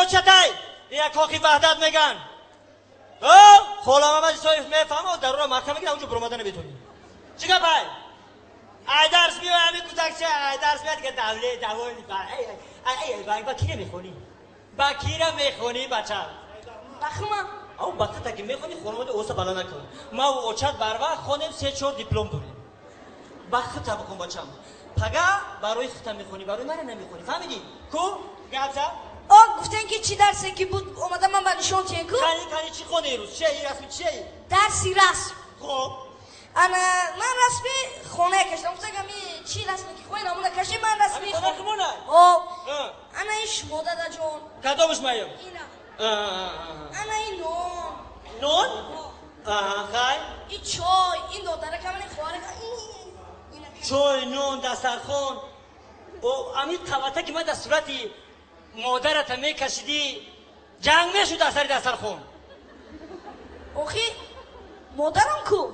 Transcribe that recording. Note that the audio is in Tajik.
اوچتای یک کاخی وحدت میگن خلام آمد سویف میفهمه و در رو محکمه گیره اونجا برمدن نمیتونی چیکار پای ای درس میو همین کودکچه ای درس میاد که دولی با کی نمیخونی با کی نمیخونی بچه بخمم او بخته تا که میخونی خانواده اوسا بلا نکن ما و اوچت بر وقت خونیم 3-4 دیپلم داریم بخته تا بکن بچم پگه برای خطا میخونی برای من نمیخونی فهمیدی کو گابزا گفتن که چی درسی که بود اومدم من با نشون تین کو کانی چی خونی روز چی رسمی چی درسی رسم خب انا من رسمی خونه کشتم گفتم که چی رسمی که خونه نمونه کشی من رسمی خونه کمونه انا ایش مدد جون کدومش مایم اینا انا این نون خای این چای این دادره که من خواره چای نون دسترخوان او امید قوته که من در صورتی مادرت میکشیدی جنگ میشود از سر دسترخوان اوخی مادرم کو